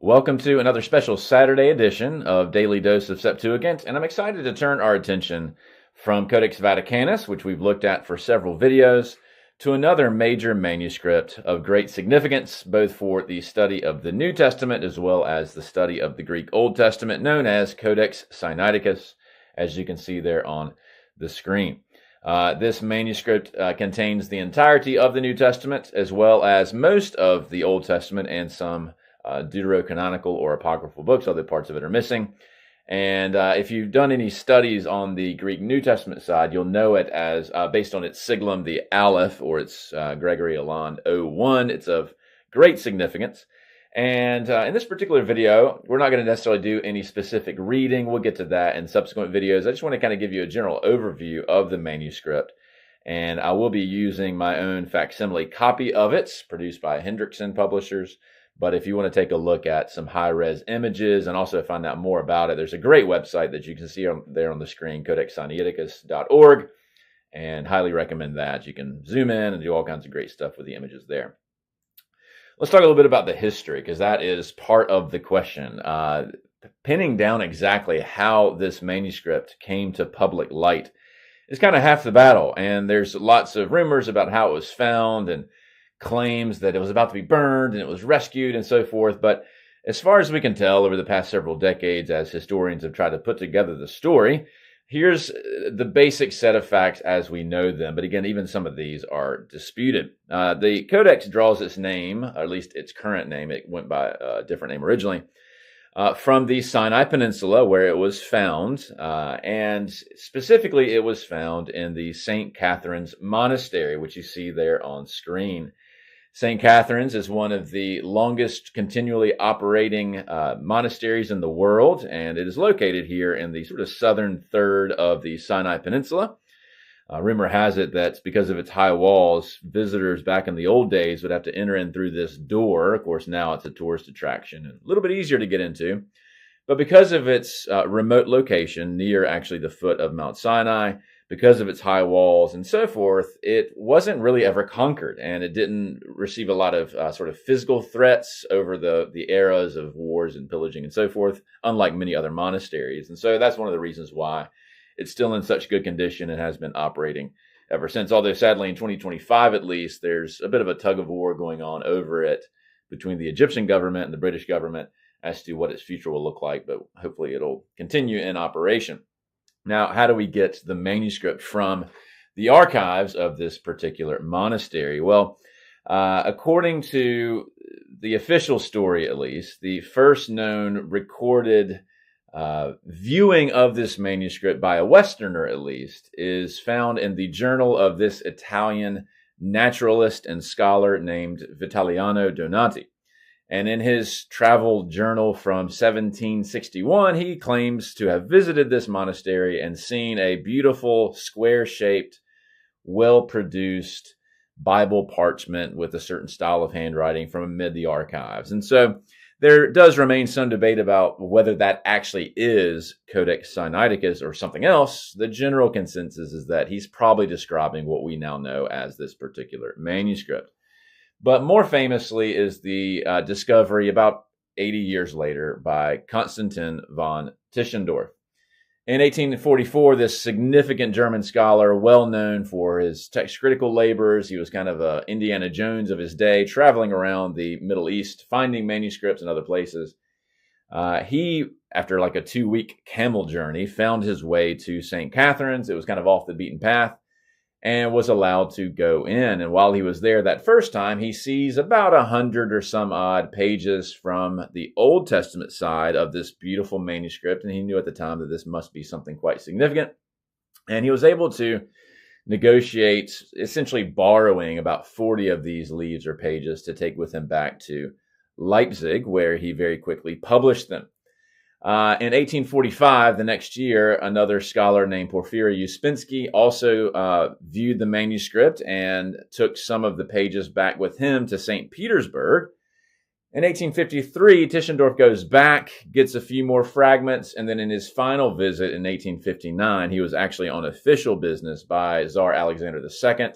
Welcome to another special Saturday edition of Daily Dose of Septuagint, and I'm excited to turn our attention from Codex Vaticanus, which we've looked at for several videos, to another major manuscript of great significance, both for the study of the New Testament as well as the study of the Greek Old Testament, known as Codex Sinaiticus, as you can see there on the screen. This manuscript contains the entirety of the New Testament, as well as most of the Old Testament and some deuterocanonical or apocryphal books. Other parts of it are missing. And if you've done any studies on the Greek New Testament side, you'll know it as, based on its siglum, the Aleph, or its Gregory Eland 01. It's of great significance. And in this particular video, we're not going to necessarily do any specific reading. We'll get to that in subsequent videos. I just want to kind of give you a general overview of the manuscript. And I will be using my own facsimile copy of it, produced by Hendrickson Publishers. But if you want to take a look at some high-res images and also find out more about it, there's a great website that you can see there on the screen, codexsinaiticus.org, and highly recommend that. You can zoom in and do all kinds of great stuff with the images there. Let's talk a little bit about the history, because that is part of the question. Pinning down exactly how this manuscript came to public light is kind of half the battle, and there's lots of rumors about how it was found and claims that it was about to be burned and it was rescued and so forth. But as far as we can tell over the past several decades, as historians have tried to put together the story, here's the basic set of facts as we know them. But again, even some of these are disputed. The Codex draws its name, or at least its current name, it went by a different name originally, from the Sinai Peninsula where it was found. And specifically, it was found in the St. Catherine's Monastery, which you see there on screen. St. Catherine's is one of the longest continually operating monasteries in the world, and it is located here in the sort of southern third of the Sinai Peninsula. Rumor has it that because of its high walls, visitors back in the old days would have to enter in through this door. Of course, now it's a tourist attraction and a little bit easier to get into. But because of its remote location near actually the foot of Mount Sinai, because of its high walls and so forth, it wasn't really ever conquered, and it didn't receive a lot of sort of physical threats over the eras of wars and pillaging and so forth, unlike many other monasteries. And so that's one of the reasons why it's still in such good condition and has been operating ever since. Although sadly in 2025 at least, there's a bit of a tug of war going on over it between the Egyptian government and the British government as to what its future will look like, but hopefully it'll continue in operation. Now, how do we get the manuscript from the archives of this particular monastery? Well, according to the official story, at least, the first known recorded viewing of this manuscript by a Westerner, at least, is found in the journal of this Italian naturalist and scholar named Vitaliano Donati. And in his travel journal from 1761, he claims to have visited this monastery and seen a beautiful, square-shaped, well-produced Bible parchment with a certain style of handwriting from amid the archives. And so there does remain some debate about whether that actually is Codex Sinaiticus or something else. The general consensus is that he's probably describing what we now know as this particular manuscript. But more famously is the discovery about 80 years later by Constantin von Tischendorf. In 1844, this significant German scholar, well known for his text-critical labors, he was kind of a Indiana Jones of his day, traveling around the Middle East, finding manuscripts in other places. He, after like a 2-week camel journey, found his way to St. Catherine's. It was kind of off the beaten path, and was allowed to go in. And while he was there that first time, he sees about 100 or some odd pages from the Old Testament side of this beautiful manuscript. And he knew at the time that this must be something quite significant. And he was able to negotiate, essentially borrowing about 40 of these leaves or pages to take with him back to Leipzig, where he very quickly published them. In 1845, the next year, another scholar named Porfiry Uspensky also viewed the manuscript and took some of the pages back with him to St. Petersburg. In 1853, Tischendorf goes back, gets a few more fragments, and then in his final visit in 1859, he was actually on official business by Tsar Alexander II.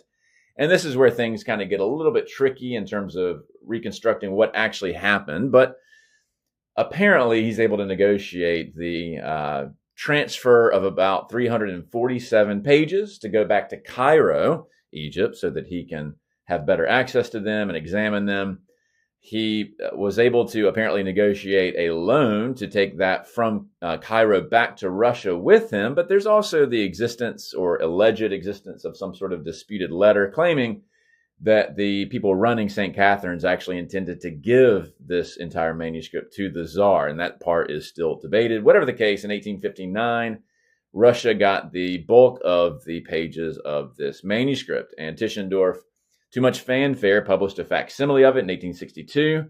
And this is where things kind of get a little bit tricky in terms of reconstructing what actually happened. But apparently he's able to negotiate the transfer of about 347 pages to go back to Cairo, Egypt, so that he can have better access to them and examine them. He was able to apparently negotiate a loan to take that from Cairo back to Russia with him, but there's also the existence or alleged existence of some sort of disputed letter claiming that the people running St. Catherine's actually intended to give this entire manuscript to the Tsar, and that part is still debated. Whatever the case, in 1859, Russia got the bulk of the pages of this manuscript, and Tischendorf, to much fanfare, published a facsimile of it in 1862,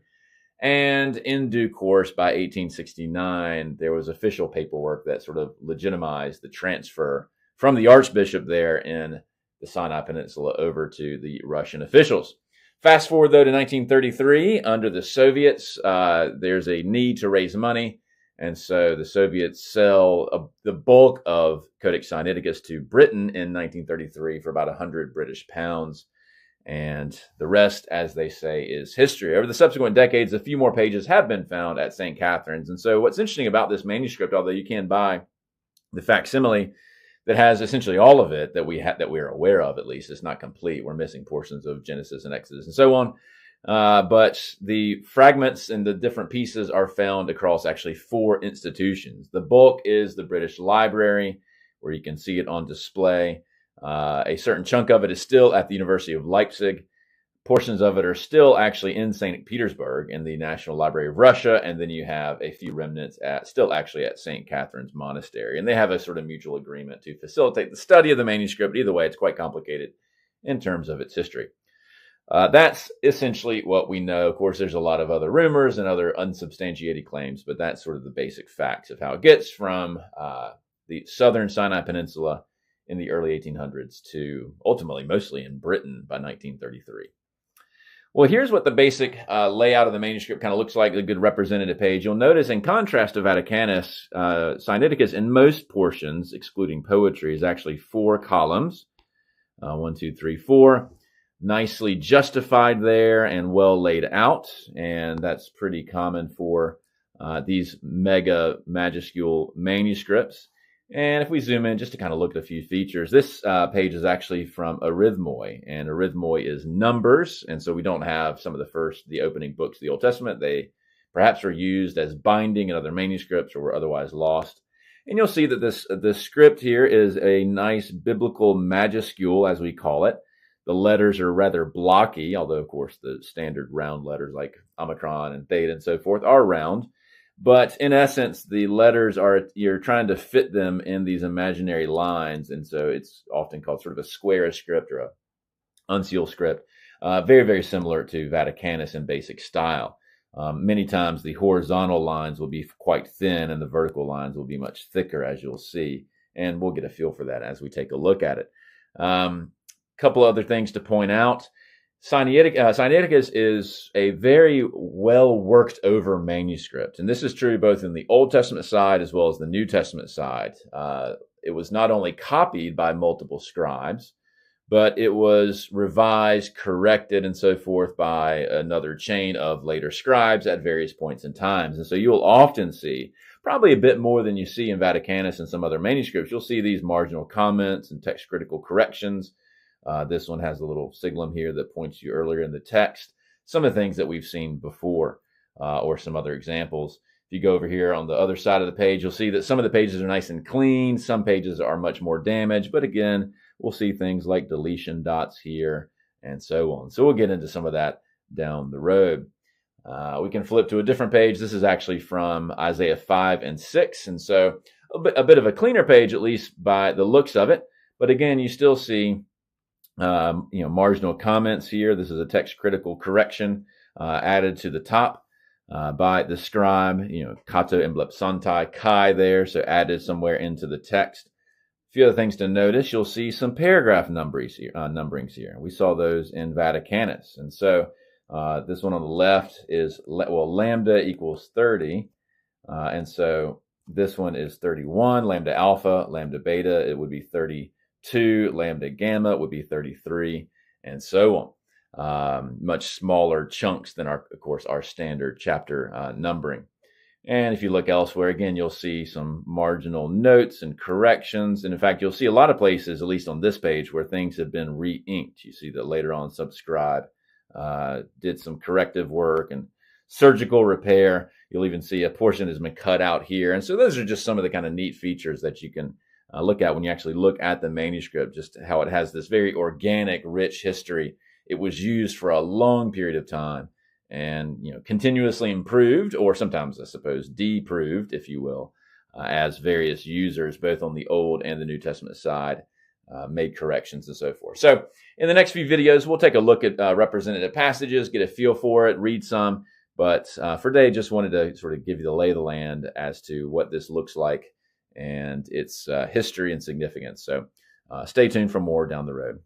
and in due course, by 1869, there was official paperwork that sort of legitimized the transfer from the archbishop there in the Sinai Peninsula over to the Russian officials. Fast forward, though, to 1933. Under the Soviets, there's a need to raise money, and so the Soviets sell the bulk of Codex Sinaiticus to Britain in 1933 for about 100 British pounds, and the rest, as they say, is history. Over the subsequent decades, a few more pages have been found at St. Catherine's, and so what's interesting about this manuscript, although you can buy the facsimile that has essentially all of it that we're aware of, at least. It's not complete. We're missing portions of Genesis and Exodus and so on. But the fragments and the different pieces are found across actually 4 institutions. The bulk is the British Library, where you can see it on display. A certain chunk of it is still at the University of Leipzig. Portions of it are still actually in St. Petersburg in the National Library of Russia, and then you have a few remnants still actually at St. Catherine's Monastery. And they have a sort of mutual agreement to facilitate the study of the manuscript. Either way, it's quite complicated in terms of its history. That's essentially what we know. Of course, there's a lot of other rumors and other unsubstantiated claims, but that's sort of the basic facts of how it gets from the southern Sinai Peninsula in the early 1800s to ultimately mostly in Britain by 1933. Well, here's what the basic layout of the manuscript kind of looks like, a good representative page. You'll notice, in contrast to Vaticanus, Sinaiticus, in most portions, excluding poetry, is actually 4 columns. 1, 2, 3, 4. Nicely justified there and well laid out. And that's pretty common for these mega majuscule manuscripts. And if we zoom in just to kind of look at a few features, this page is actually from arithmoi, and arithmoi is numbers. And so we don't have some of the opening books of the Old Testament. They perhaps were used as binding in other manuscripts or were otherwise lost. And you'll see that this script here is a nice biblical majuscule, as we call it. The letters are rather blocky, although, of course, the standard round letters like Omicron and Theta and so forth are round. But in essence, the letters you're trying to fit them in these imaginary lines. And so it's often called sort of a square script or a uncial script. Very, very similar to Vaticanus in basic style. Many times the horizontal lines will be quite thin and the vertical lines will be much thicker, as you'll see. And we'll get a feel for that as we take a look at it. Couple other things to point out. Sinaiticus is a very well worked over manuscript. And this is true both in the Old Testament side as well as the New Testament side. It was not only copied by multiple scribes, but it was revised, corrected, and so forth by another chain of later scribes at various points in times. And so you'll often see, probably a bit more than you see in Vaticanus and some other manuscripts, you'll see these marginal comments and text critical corrections. This one has a little siglum here that points you earlier in the text. Some of the things that we've seen before, or some other examples. If you go over here on the other side of the page, you'll see that some of the pages are nice and clean. Some pages are much more damaged. But again, we'll see things like deletion dots here and so on. So we'll get into some of that down the road. We can flip to a different page. This is actually from Isaiah 5 and 6. And so a bit of a cleaner page, at least by the looks of it. But again, you still see marginal comments here. This is a text critical correction added to the top by the scribe, kato emblepsantai kai there, so added somewhere into the text. A few other things to notice. You'll see some paragraph numberings here. We saw those in Vaticanus. And so this one on the left is, lambda equals 30. And so this one is 31. Lambda alpha, lambda beta, it would be 32. Lambda gamma would be 33, and so on. Much smaller chunks than, of course, our standard chapter numbering. And if you look elsewhere, again, you'll see some marginal notes and corrections. And in fact, you'll see a lot of places, at least on this page, where things have been re-inked. You see that later on, Subscribe did some corrective work and surgical repair. You'll even see a portion has been cut out here. And so those are just some of the kind of neat features that you can look at when you actually look at the manuscript, just how it has this very organic, rich history. It was used for a long period of time, and continuously improved, or sometimes I suppose deproved, if you will, as various users, both on the Old and the New Testament side, made corrections and so forth. So in the next few videos, we'll take a look at representative passages, get a feel for it, read some. But for today, just wanted to sort of give you the lay of the land as to what this looks like and its history and significance. So stay tuned for more down the road.